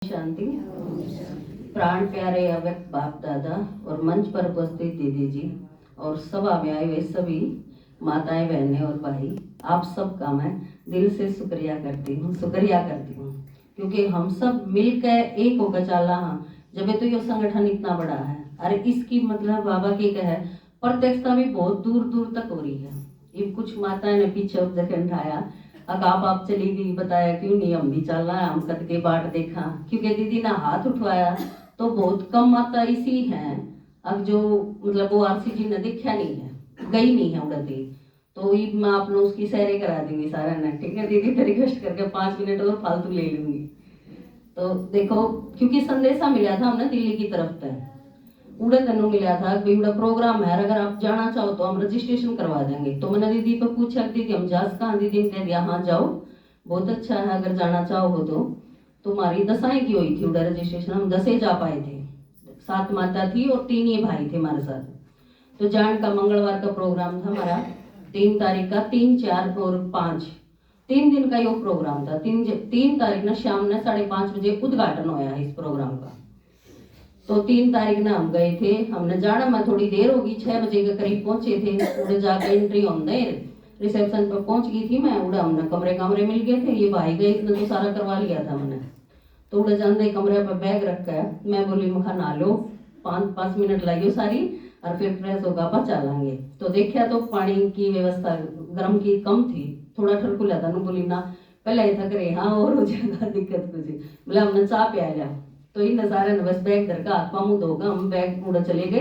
शांति। प्राण प्यारे अव्यक्त बाप दादा और मंच पर उपस्थित दीदी जी और सभा में आए हुए सभी माताएं, बहनें और भाई, आप सबका मैं दिल से शुक्रिया करती हूँ क्योंकि हम सब मिलकर एक होकर चला हाँ जब तो ये संगठन इतना बड़ा है। अरे इसकी मतलब बाबा की कहे प्रत्यक्षता भी बहुत दूर दूर तक हो रही है। ये कुछ माताएं ने पीछे उठा उठाया, अब आप चली गई, बताया क्यों नहीं, हम भी चल रहा है, हम कद के बाट देखा, क्योंकि दीदी ने हाथ उठवाया तो बहुत कम माता इसी हैं अब जो मतलब वो आरसी जी ने देखा नहीं है, गई नहीं है उड़ती, तो ये मैं आप लोग उसकी सैरे करा दूंगी सारा ना। ठीक है दीदी, तो रिक्वेस्ट करके 5 मिनट और फालतू ले लूंगी। तो देखो, क्योंकि संदेशा मिला था हमने दिल्ली की तरफ से, उड़े तनु मिला था कि उड़ा प्रोग्राम है, अगर आप जाना चाहो तो हम रजिस्ट्रेशन करवा देंगे। तो मैंने दीदी को पूछा दीदी हम जा कहाँ, दीदी ने कह दिया हाँ जाओ, बहुत अच्छा है, अगर जाना चाहो तो। तुम्हारी दशाएं की हुई थी उड़ा रजिस्ट्रेशन, हम 10 जा पाए थे, 7 माता थी और 3 ही भाई थे हमारे साथ। तो जान का मंगलवार का प्रोग्राम था हमारा, 3 तारीख का, 3, 4 और 5, 3 दिन का ये प्रोग्राम था। 3 तारीख ना शाम ने 5:30 बजे उद्घाटन होया है इस प्रोग्राम का। तो 3 तारीख ना हम गए थे, हमने जाना में थोड़ी देर होगी, 6 बजे के करीब पहुंचे थे। उड़े जाके एंट्री होने रिसेप्शन पर पहुंच गई थी मैं, उड़ा हमने कमरे मिल गए थे, ये भाई गए, इतना तो सारा करवा लिया था मैंने। तो उड़े जाते कमरे पर बैग रखा है, मैं बोली मखा नहा लो, 5 मिनट लाइयो सारी और फिर फ्रेश होगा आप चलेंगे। तो देखा तो पानी की व्यवस्था गर्म की कम थी, थोड़ा ठरकुला था, बोली ना पहले ही थक रहे हाँ और हो जाएगा दिक्कत कुछ, बोले हमने चाह पिया लिया। तो इन सारे ने बस बैग धर का हाथ मुंह धोगा, हम बैग उड़ा चले गए,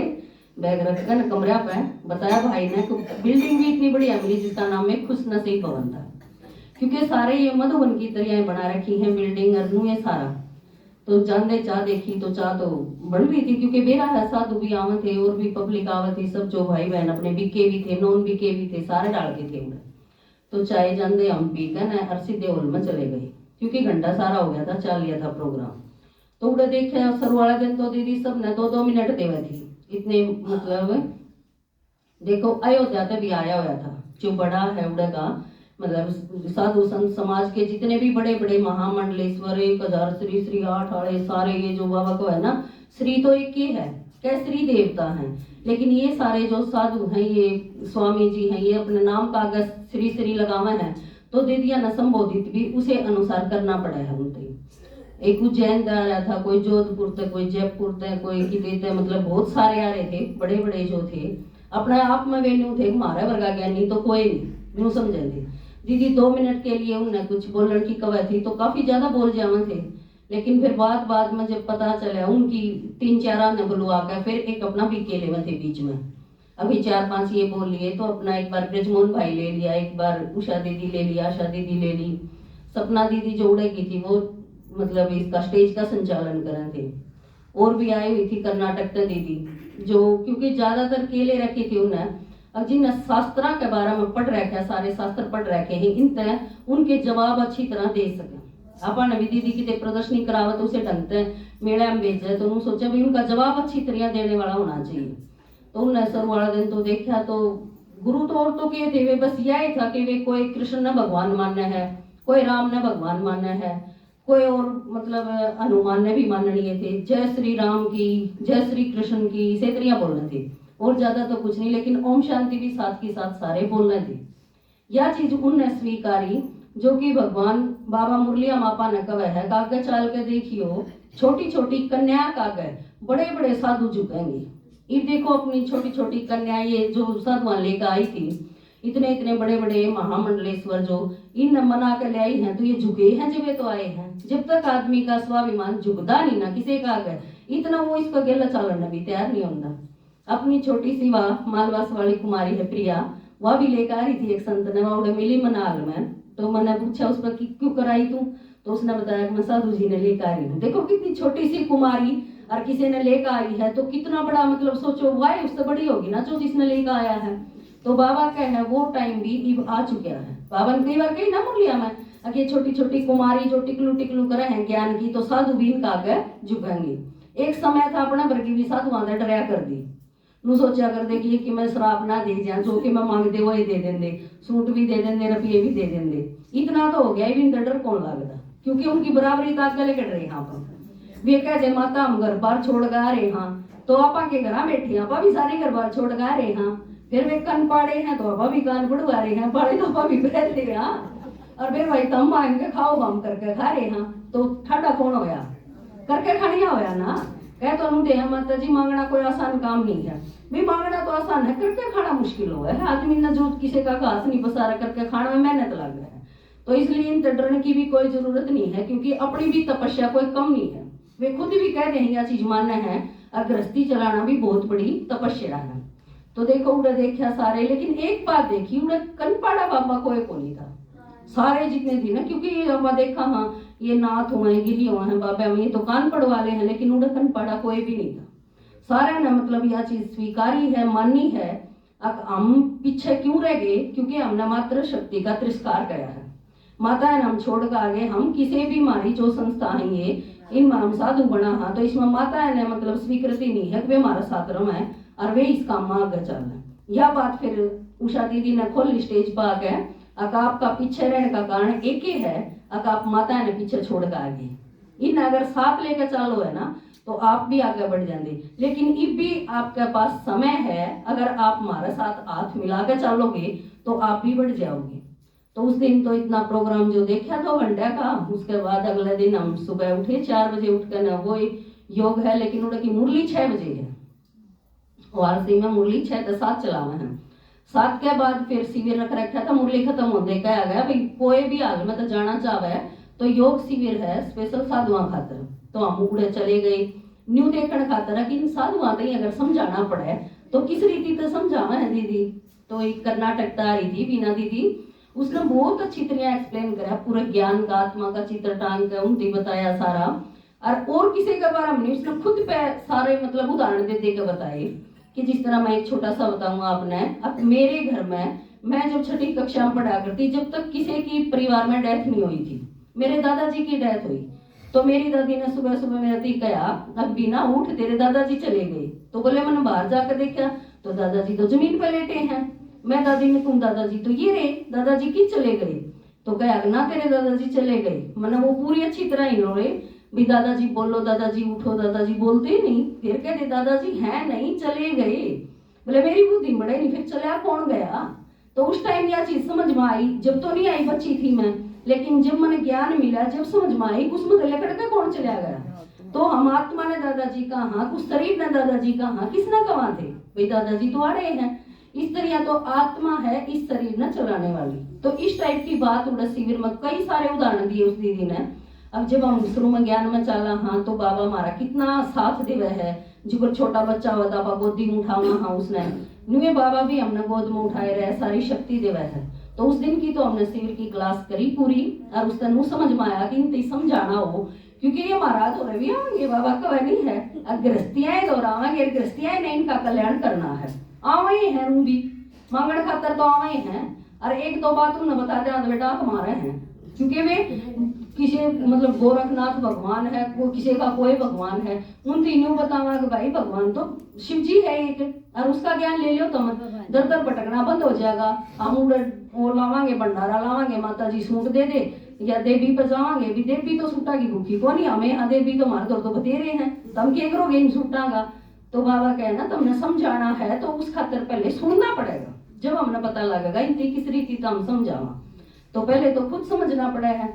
बैग रख कर कमरा पे बताया भाई ने कि बिल्डिंग भी इतनी बढ़िया मिली जिसका नाम है खुश नसीब भवन था, क्योंकि सारे ये मधुबन की तरह बना रखी है बिल्डिंग और ये सारा। तो जाने चाह देखी तो चाह तो बन रही थी, क्योंकि बेरा है साधु भी आवत थे और भी पब्लिक आवत थी, सब जो भाई बहन अपने बीके भी थे, नॉन बीके भी थे, सारे डाल के थे। तो चाय जाने हम पी कर और सीधे हॉल में चले गए, क्योंकि घंटा सारा हो गया था, चल लिया था प्रोग्राम। तो उड़े देखे अवसर वाला दिन तो दीदी सब ने 2-2 मिनट देवे थी, इतने मतलब देखो अयोध्या से भी आया हुआ था जो बड़ा है उड़े का, मतलब साधु संत समाज के जितने भी बड़े बड़े महामंडलेश्वर 1000 श्री श्री 8 आड़े सारे, ये जो बाबा को है ना, श्री तो एक ही है, क्या श्री देवता है, लेकिन ये सारे जो साधु हैं, ये स्वामी जी हैं, ये अपने नाम का अगर श्री श्री लगावा है तो दीदिया न संबोधित भी उसे अनुसार करना पड़ा है उनसे। एक उज्जैन का आ रहा था, कोई जोधपुर तक, कोई जयपुर तक, कोई कितने मतलब बहुत सारे आ रहे थे, बड़े बड़े जो थे अपने आप में वेन्यू थे, हमारा वर्गा ज्ञानी तो कोई नहीं यूँ समझे थे। दीदी 2 मिनट के लिए उन्हें कुछ बोलने की कवा थी तो काफी ज्यादा बोल जावा थे, लेकिन फिर बाद में जब पता चला उनकी 3-4 ने बुलवा कर फिर एक अपना बीके लेवे थे बीच में, अभी 4-5 ये बोल लिए तो अपना एक बार ब्रजमोहन भाई ले लिया, एक बार उषा दीदी ले लिया, आशा दीदी ले ली, सपना दीदी जो उड़ेगी थी वो मतलब इसका स्टेज का संचालन कर रहे थे, और भी आई हुई थी कर्नाटक से दीदी जो, क्योंकि ज्यादातर केले रखी थी उन्हें, अब जिन शास्त्रा के बारे में पढ़ रखे, सारे शास्त्र पढ़ रखे हैं, इन तरह उनके जवाब अच्छी तरह दे सके। अपन अभी दीदी की प्रदर्शनी करावत तो उसे ढंग से मेले में भेजे, तो उन्होंने सोचा भाई उनका जवाब अच्छी तरह देने वाला होना चाहिए। तो उन्हें सर वाला दिन तो देखा तो गुरु तो और तो कहे थे वे बस यही था कि वे कोई कृष्ण न भगवान मानना है, कोई राम न भगवान मानना है, कोई और मतलब हनुमान ने भी माननी थे, जय श्री राम की, जय श्री कृष्ण की, इसे तरिया बोलने थे और ज्यादा तो कुछ नहीं, लेकिन ओम शांति भी साथ के साथ सारे बोलने थे। यह चीज उनने स्वीकारी जो कि भगवान बाबा मुरलिया मापा ने कहा है, कागज चाल के देखियो छोटी छोटी कन्या कागज बड़े बड़े साधु झुकेंगे। ये देखो अपनी छोटी छोटी कन्या ये जो साधुआ लेकर आई थी, इतने इतने बड़े बड़े महामंडलेश्वर जो इन मना के ले आई हैं, तो ये झुके हैं जब ये तो आए हैं। जब तक आदमी का स्वाभिमान झुकता नहीं ना किसी का आगे, इतना वो इसका गेला चालन भी तैयार नहीं होता। अपनी छोटी सी मालवास वाली कुमारी है प्रिया, वह भी लेकर आ रही थी एक संत ने, वह मिली मनाल में, तो मैंने पूछा उस पर क्यों कराई तू, तो उसने बताया कि मैं साधु जी ने लेकर आई हूँ। देखो कितनी छोटी सी कुमारी और किसी ने लेकर आई है तो कितना बड़ा, मतलब सोचो वाह उससे बड़ी होगी ना जो जिसने लेकर आया है। तो बाबा का है वो टाइम भी आ चुका है। बाबा ने कई बार कही ना मुरलिया में, अगे छोटी छोटी कुमारी जो टिकलू टिकलू करे हैं ज्ञान की, तो साधु भी इनका आगे झुकेंगे। एक समय था अपना वर्गी भी साधु आंदे डरिया कर दी, नू सोचा कर दे कि मैं श्राप ना दे जा, जो कि मैं मांगते वो ही दे देंगे, सूट भी दे देंगे, रुपये भी दे देंगे। इतना तो हो गया, इवन डर कौन लगता, क्योंकि उनकी बराबरी ताक गले कट रही यहाँ पर। वे कह दे माता हम घर बार छोड़ गा रहे हाँ, तो आपा के घर बैठे आपा भी सारे घर बार छोड़ गा रहे हाँ। फिर वे कन पाड़े हैं तो आपा भी कान पड़वा रहे हैं, पाड़े तो आपा भी पहन ले हाँ। और फिर भाई तम मांग के खाओ हम करके खा रहे हाँ, तो ठाडा कौन होया, करके खानिया होया ना। कह तो अनुते हैं माता जी मांगना कोई आसान काम नहीं है, भी मांगना तो आसान है, करके खाना मुश्किल हुआ है। आदमी ने जो किसी का घास नहीं पसारा करके खाना में मेहनत लग है, तो इसलिए इन डरने की भी कोई जरूरत नहीं है, क्योंकि अपनी भी तपस्या कोई कम नहीं है। वे खुद भी कह रहे हैं यह चीज मानना है, और गृहस्थी चलाना भी बहुत बड़ी तपस्या है। तो देखो उड़े देखा सारे, लेकिन एक बात देखी उड़े कनपाड़ा बाबा कोई को नहीं था सारे जितने थी ना, क्योंकि ये बाबा देखा हाँ ये नाथ हुए हैं गिरी हुए हैं बाबा में, ये तो कान पड़वाले हैं, लेकिन उड़े कनपाड़ा कोई भी नहीं था। सारे ने मतलब यह चीज स्वीकारी है, मानी है। अब हम पीछे क्यों रह गए, क्योंकि हमने मात्र शक्ति का तिरस्कार किया है। माता है हम छोड़ कर आगे, हम किसी भी हमारी जो संस्था है ये इन हम साधु बना हाँ, तो इसमें माता है ने मतलब स्वीकृति नहीं है कि वे हमारा साधर्म है और वे इस काम में आगे चल रहे। यह बात फिर उषा दीदी ने खोल स्टेज पर आके, आपका पीछे रहने का कारण एक ही है, आप माता ने पीछे छोड़ कर आगे। इन अगर साथ लेकर चालो है ना तो आप भी आगे बढ़ जाएंगे, लेकिन इब भी आपके पास समय है, अगर आप हमारे साथ हाथ मिलाकर चलोगे तो आप भी बढ़ जाओगे। तो उस दिन तो इतना प्रोग्राम जो देखा 2 घंटे का, उसके बाद अगले दिन हम सुबह उठे 4 बजे उठकर ना, वो योग है लेकिन उनकी मुरली 6 बजे है, वारसी में मुरली 6 से 7 चलावा है। 7 के बाद फिर शिविर रख रखा था, मुरली खत्म होने कहा गया भाई कोई भी हाल में तो जाना चाहे तो योग शिविर है स्पेशल साधुआ खातर। तो हम उड़े चले गए न्यू देखने खातर है कि इन साधुआ ही अगर समझाना पड़े तो किस रीति तो समझावा है दीदी। तो एक कर्नाटक आ रही थी बीना दीदी, उसने बहुत अच्छी तरह एक्सप्लेन करा पूरे ज्ञान का, आत्मा का चित्र टांग के उनकी बताया सारा। और किसी के बारे में उसने खुद पे सारे मतलब उदाहरण दे दे के बताए कि जिस तरह मैं एक छोटा सा बताऊंगा आपने। अब मेरे घर में मैं जब 6ठी कक्षा में पढ़ा करती, जब तक किसी की परिवार में डेथ नहीं हुई थी, मेरे दादाजी की डेथ हुई तो मेरी दादी ने सुबह सुबह मेरे दी कहा अब बिना उठ तेरे दादाजी चले गए। तो बोले मैंने बाहर जाकर देखा तो दादाजी तो जमीन पर लेटे हैं। मैं दादी ने तुम दादाजी तो ये रहे, दादाजी की चले गए। तो कहा ना तेरे दादाजी चले गए, मैंने वो पूरी अच्छी तरह ही रोए भी दादाजी बोलो दादाजी उठो, दादाजी बोलते नहीं। फिर कहते दादाजी हैं नहीं चले गए। बोले मेरी बुद्धि बढ़े नहीं, फिर चला कौन गया। तो उस टाइम यह चीज समझ में आई, जब तो नहीं आई बच्ची थी मैं, लेकिन जब मैंने ज्ञान मिला जब समझ में आई उसमें तो लकड़ का कौन चला गया। तो हम आत्मा ने दादाजी कहा, कुछ शरीर ने दादाजी कहा, किसने कहा थे भाई दादाजी तो आ रहे हैं। इस तरह तो आत्मा है इस शरीर ने चलाने वाली। तो इस टाइप की बात उड़ा शिविर में कई सारे उदाहरण दिए उस दीदी ने। अब जब हम शुरू में ज्ञान में चला हाँ तो बाबा हमारा कितना साथ देवे है। जो छोटा बच्चा हुआ था गोदी में उठाना हाँ उसने नुए बाबा भी हमने गोद में उठाए रहे, सारी शक्ति देवे है। तो उस दिन की तो हमने शिविर की क्लास करी पूरी, और उस दिन समझ में आया कि इनते समझाना हो, क्योंकि ये महाराज हो रहे आवेंगे बाबा का नहीं है, गृहस्थियां दोहरावेंगे, गृहस्थियां ने इनका कल्याण करना है। आवे हैं रू भी मांगण खातर तो आवे हैं। और एक दो बात उन्हें बता देना बेटा हमारे हैं, क्योंकि वे किसी मतलब गोरखनाथ भगवान है, वो किसी का कोई भगवान है, उन तीनों बतावा कि भाई भगवान तो शिव जी है एक, और उसका ज्ञान ले लो तो दर दर भटकना बंद हो जाएगा। हम वो लावांगे भंडारा लावांगे, माता जी सूट दे दे, या देवी पर जावांगे भी, देवी तो सूटा की भूखी को नहीं, हमें हाँ देवी तो हमारे दर तो बतेरे हैं, तुम क्या करोगे इन सूटा का। तो बाबा कहना तुमने समझाना है तो उस खातर पहले सुनना पड़ेगा, जब हमने पता लगेगा इनकी किस रीति तो हम समझावा, तो पहले तो खुद समझना पड़ेगा।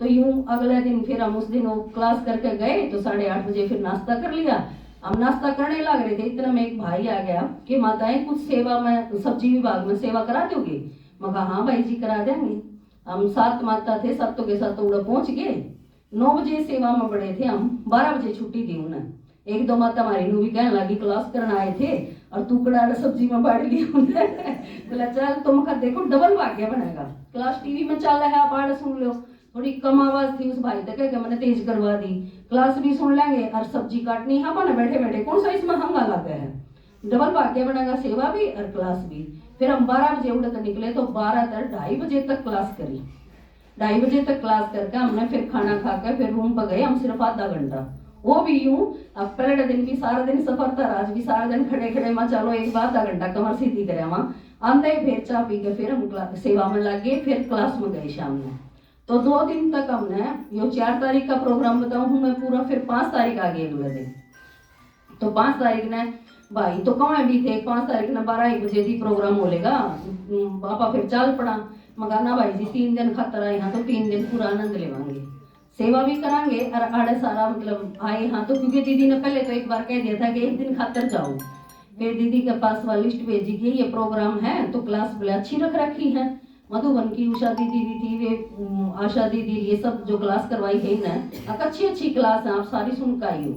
तो यूं अगले दिन फिर हम उस दिन वो क्लास करके गए तो 8:30 बजे फिर नाश्ता कर लिया। हम नाश्ता करने लग रहे थे, इतना में एक भाई आ गया कि माताएं कुछ सेवा में सब्जी विभाग में सेवा करा दोगे। मैं कहा हाँ भाई जी करा देंगे। हम 7 माता थे, 7 के साथ उड़ा पहुंच गए। 9 बजे सेवा में पड़े थे हम, 12 बजे छुट्टी दी उन्हें। एक दो माता हमारी नू भी कहने लगी क्लास करना आए थे और तू कड़ा सब्जी में बांट ली बोला चल तुम खा देखो डबल भाग्य बनेगा। क्लास टीवी में चल रहा है, बाढ़ सुन लो। थोड़ी कम आवाज थी, उस भाई तक है मैंने तेज करवा दी, क्लास भी सुन लेंगे और सब्जी काटनी हाँ बने बैठे बैठे, कौन सा इसमें हंगा लग गया है, डबल भाग्य बनेगा, सेवा भी और क्लास भी। फिर हम 12 बजे उड़ कर निकले तो 12 तक 2:30 बजे तक क्लास करी। 2:30 बजे तक क्लास करके हमने फिर खाना खाकर फिर रूम पर गए हम, सिर्फ आधा घंटा। वो भी यूं, अब पहले दिन भी सारा दिन सफर था, आज भी सारा दिन खड़े खड़े मां चलो एक बार आधा घंटा कमर सीधी करे वहां आंदे, फिर चाय पी के फिर हम सेवा में लग गए, फिर क्लास में गए शाम में। तो 2 दिन तक हमने यो 4 तारीख का प्रोग्राम बताऊं हूँ मैं पूरा, फिर 5 तारीख आ गई अगले दिन। तो 5 तारीख ने भाई तो कहाँ भी थे, 5 तारीख ने 12-1 बजे भी प्रोग्राम होलेगा। पापा फिर चल पड़ा, मगाना भाई जी 3 दिन खातर आए हाँ तो 3 दिन पूरा आनंद लेवांगे, सेवा भी करांगे और आड़े सारा मतलब आए हाँ तो, क्योंकि दीदी ने पहले तो एक बार कह दिया था कि 1 दिन खातर जाओ। फिर दीदी के पास वाली लिस्ट भेजी कि ये प्रोग्राम है, तो क्लास बड़े अच्छी रख रखी है। मधुबन की उषा दीदी भी थी, वे आशा दीदी, ये सब जो क्लास करवाई है ना, अच्छी अच्छी क्लास है, आप सारी सुन के आई हो।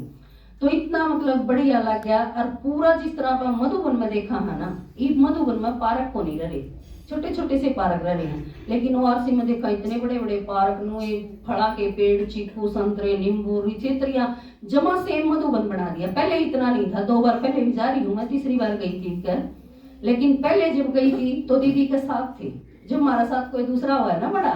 तो इतना मतलब बढ़िया लग गया। और पूरा जिस तरह आप मधुबन में देखा है ना, ये मधुबन में पार्क को नहीं रहे, छोटे छोटे से पार्क रहे हैं, लेकिन ओआरसी में देखा इतने बड़े बड़े पार्क नु, फड़ा के पेड़, चीकू, संतरे, नींबू, रिचेत्रिया जमा सेम मधुबन बना दिया। पहले इतना नहीं था, 2 बार पहले भी जा रही हूँ मैं, 3री बार गई थी कर। लेकिन पहले जब गई थी तो दीदी के साथ थे, जब हमारा साथ कोई दूसरा हुआ है ना बड़ा,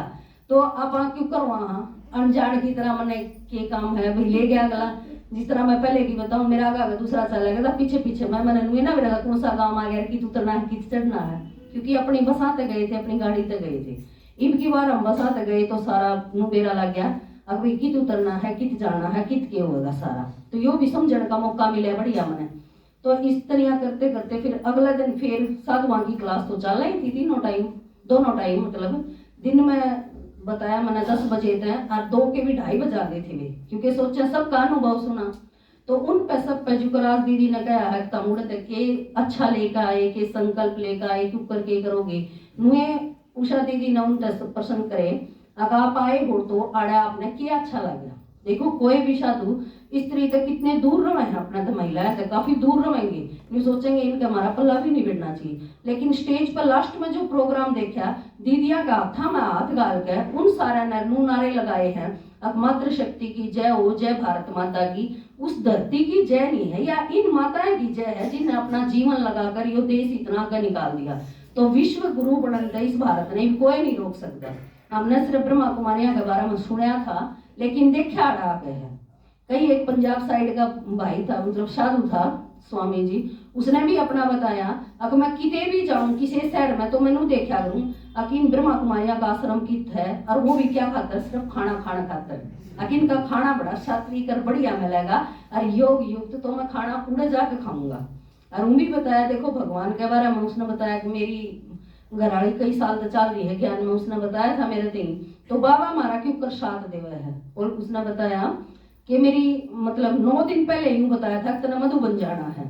तो आप क्यों कर वहाँ अनजान की तरह मैंने के काम है भाई ले गया अगला। जिस तरह मैं पहले की बताऊं, मेरा आगे दूसरा चला गया था, पीछे पीछे मैंने ना मेरा कौन सा गाँव आ गया कि उतरना है कि चढ़ना है, क्योंकि अपनी बसाते गए थे, अपनी गाड़ी तक गए थे। इनकी बार हम बसाते गए तो सारा बेरा लग गया, अब भाई कित उतरना है, कित जाना है, कित के होगा सारा, तो यो भी समझने का मौका मिला बढ़िया मैंने। तो इस तरह करते करते फिर अगला दिन फिर साधुवां की क्लास तो चल रही थी, दोनों टाइम मतलब दिन में बताया मैंने 10 बजे थे और 2 के भी 2:30 बजा गए थे वे, क्योंकि सोचा सबका अनुभव सुना। तो उन पे सब पे जुकराज दीदी ने कहा है तमुड़ तक के अच्छा लेकर आए, के संकल्प लेकर आए, क्यों करके करोगे नुए। उषा दीदी ने उन प्रश्न करे, अगर आप आए हो तो आड़ा आपने क्या अच्छा लगा। देखो कोई भी साधु स्त्री तक कितने दूर रहे हैं, अपना तो महिला से काफी दूर रहेंगे, नहीं सोचेंगे इनका हमारा पल्ला भी नहीं भिड़ना चाहिए। लेकिन स्टेज पर लास्ट में जो प्रोग्राम देखा, दीदिया का हाथा में हाथ गाल कर उन सारे नारे लगाए हैं, अब मातृ शक्ति की जय हो, जय भारत माता की, उस धरती की जय नहीं है या इन माताएं की जय है जिन्हें अपना जीवन लगाकर यो देश इतना आगे निकाल दिया। तो विश्व गुरु बनता इस भारत ने कोई नहीं रोक सकता। हमने सिर्फ ब्रह्मा कुमारियां के बारे में सुना था, लेकिन देखा डाक है। कई एक पंजाब साइड का भाई था, मतलब साधु था स्वामी जी, उसने भी अपना बताया, अगर मैं किते भी जाऊं किसी शहर में तो मैंने देखा करूं अकिन ब्रह्मा कुमारियां का आश्रम कित है, और वो भी क्या खातर, सिर्फ खाना खातर। अकिन का खाना बड़ा सात्विक और बढ़िया मिलेगा, और योग युक्त तो मैं खाना उड़े जाके खाऊंगा। और वो भी बताया, देखो भगवान के बारे में उसने बताया कि मेरी घराड़ी कई साल तक चल रही है ज्ञान में, उसने बताया था मेरे दिन तो बाबा हमारा क्यों कर साथ देवा है। और उसने बताया कि मेरी मतलब 9 दिन पहले यूं बताया था कि तेना मधुबन जाना है,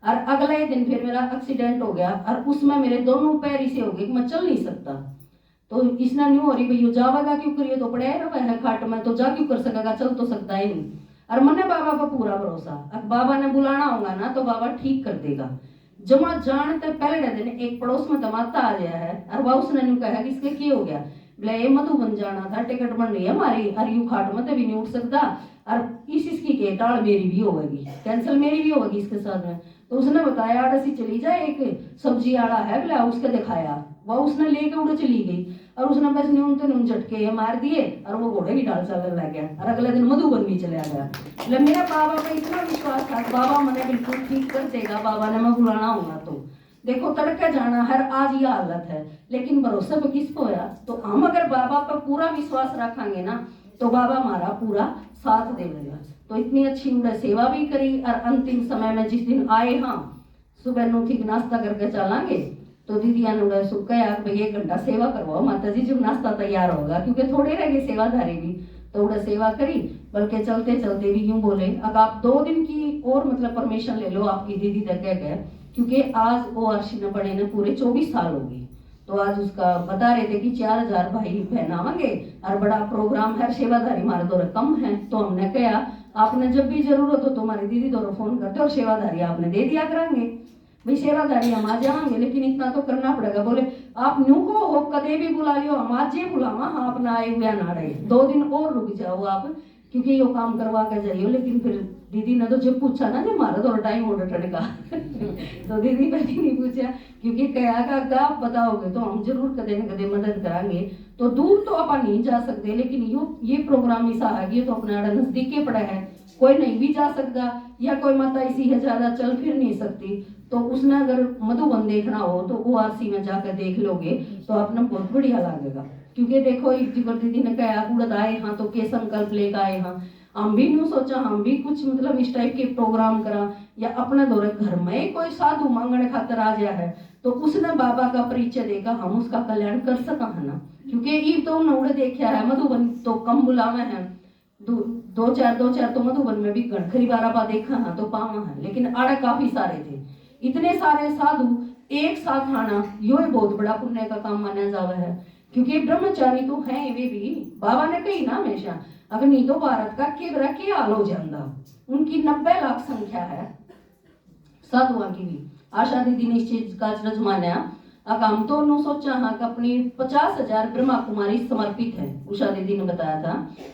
और अगले दिन फिर मेरा एक्सीडेंट हो गया, और उसमें मेरे दोनों पैर इसे हो गए कि मैं चल नहीं सकता। तो इसने न्यू हो रही भाई जावेगा क्यों करिए, तो पड़े रहा है खाट में, तो जा क्यों कर सकेगा, चल तो सकता ही नहीं। और मैंने बाबा पर पूरा भरोसा, अब बाबा ने बुलाना होगा ना तो बाबा ठीक कर देगा। जमा जानते पहले दिन एक पड़ोस में धमाका आ गया है, और वह उसने न्यू कहा कि इसके क्या हो गया, बोले मधुबन जाना था, टिकट बन रही है हमारी, और यू खाट में भी नहीं उठ सकता, और इसकी के टाल मेरी भी होगी, कैंसिल मेरी भी होगी इसके साथ में। तो उसने बताया आड़ा सी चली जाए, एक सब्जी आड़ा है बोला, उसके दिखाया, वह उसने लेके उड़े चली गई, और उसने बस न्यून झटके मार दिए, और वो घोड़े की डाल चलने लग गया, और अगले दिन मधुबन भी चला गया। मतलब मेरा बाबा पे इतना विश्वास था, बाबा मैंने बिल्कुल ठीक कर देगा, बाबा ने मैं बुलाना होगा तो। देखो तड़के जाना हर आज ये हालत है, लेकिन भरोसा पे किसको है, तो हम अगर बाबा पर पूरा विश्वास रखेंगे ना तो बाबा हमारा पूरा साथ देगा। तो इतनी अच्छी उन्हें सेवा भी करी, और अंतिम समय में जिस दिन आए, हाँ सुबह नू ठीक नाश्ता करके चलांगे, तो दीदिया ने सुख कहा भाई 1 घंटा सेवा करवाओ माता जी, जब नाश्ता तैयार होगा, क्योंकि थोड़े रह गए सेवाधारी भी, तो उन्हें सेवा करी। बल्कि चलते चलते भी यूं बोले, अब आप 2 दिन की और मतलब परमिशन ले लो आपकी दीदी तक गए, क्योंकि आज ओआरसी ने बड़े ने पूरे 24 साल हो गए। तो आज उसका बता रहे थे कि 4000 भाई बहन आवेंगे, और बड़ा प्रोग्राम है, सेवाधारी हमारे दो कम है। तो हमने कहा आपने जब भी जरूरत हो तो हमारी दीदी दो फोन करते, और सेवाधारी आपने दे दिया करेंगे भाई, सेवाधारी हम आ जाएंगे, लेकिन इतना तो करना पड़ेगा। बोले आप न्यू को हो कदे भी बुला लियो, हम आज ये बुलावा, हाँ अपना आए हुए ना रहे, 2 दिन और रुक जाओ आप, क्योंकि यो काम करवा के जाइयो। लेकिन फिर दीदी ने तो जब पूछा ना, जब हमारा तो टाइम हो का तो दीदी ने नहीं पूछा, क्योंकि क्या का आप बताओगे तो हम जरूर कदे न कदे मदद करांगे। तो दूर तो आप नहीं जा सकते, लेकिन ये प्रोग्राम ऐसा है कि ये तो अपने नजदीक पड़ा है, कोई नहीं भी जा सकता, या कोई माता ऐसी है ज्यादा चल फिर नहीं सकती, तो उसने अगर मधुबन देखना हो तो ओआरसी में जाकर देख लोगे तो आपने बहुत बढ़िया लगेगा। क्योंकि देखो एक जीवन दीदी ने कहा कूड़द आए हाँ तो के संकल्प लेकर आए हाँ, हम भी न्यू सोचा हम भी कुछ मतलब इस टाइप के प्रोग्राम करा, या अपने दौरे घर में कोई साधु मांगने खातर आ गया है तो उसने बाबा का परिचय देकर हम उसका कल्याण कर सका है ना। क्योंकि ये तो उन्होंने देखा है मधुबन तो कम बुलावे हैं, दो चार तो मधुबन में भी गणखरी बाराबा देखा ना तो पावा है, लेकिन आड़े काफी सारे थे। इतने सारे साधु एक साथ आना यो बहुत बड़ा पुण्य का काम माना जावा है। क्योंकि ब्रह्मचारी तो हैं वे भी, बाबा ने कही ना हमेशा अगर नहीं तो भारत का केवरा के हाल हो जाता। उनकी 90 लाख संख्या है साधुओं की भी। आशा दीदी ने इस चीज का रज माना। हम तो नु सोचा हाँ कि अपनी 50,000 ब्रह्मा कुमारी समर्पित है। उषा दीदी ने बताया था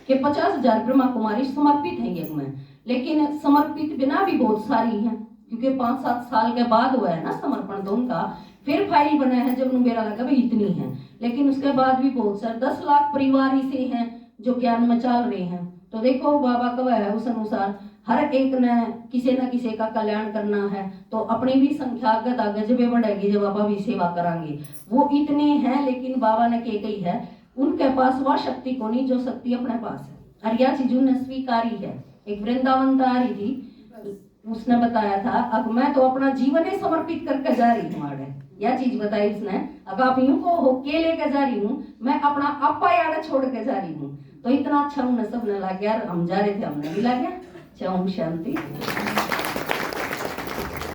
कि 50,000 ब्रह्मा कुमारी समर्पित है यज्ञ में, लेकिन समर्पित बिना भी बहुत सारी हैं, क्योंकि 5-7 साल के बाद हुआ है ना समर्पण तो उनका, फिर फाइल बना है जब मेरा लगा भाई इतनी है, लेकिन उसके बाद भी बहुत सारे 10 लाख परिवार ही से हैं जो ज्ञान में चल रहे हैं। तो देखो बाबा कब है उस अनुसार हर एक ने किसी न किसी का कल्याण करना है, तो अपनी भी संख्या आगे जब बढ़ेगी जब बाबा भी सेवा करांगे। वो इतने हैं लेकिन बाबा ने के कही है उनके पास वह शक्ति को नहीं जो शक्ति अपने पास है, और यह चीज उन्हें स्वीकारी है। एक वृंदावन आ रही थी, उसने बताया था अब मैं तो अपना जीवन ही समर्पित करके जा रही हूँ आगे, यह चीज बताई उसने। अगर आप यूं को होके लेकर जा रही हूँ, मैं अपना आपा याद छोड़ के जा रही हूँ। तो इतना अच्छा उन्हें सबने लग गया, हम जा रहे थे हमने भी लग गया। ओम शांति।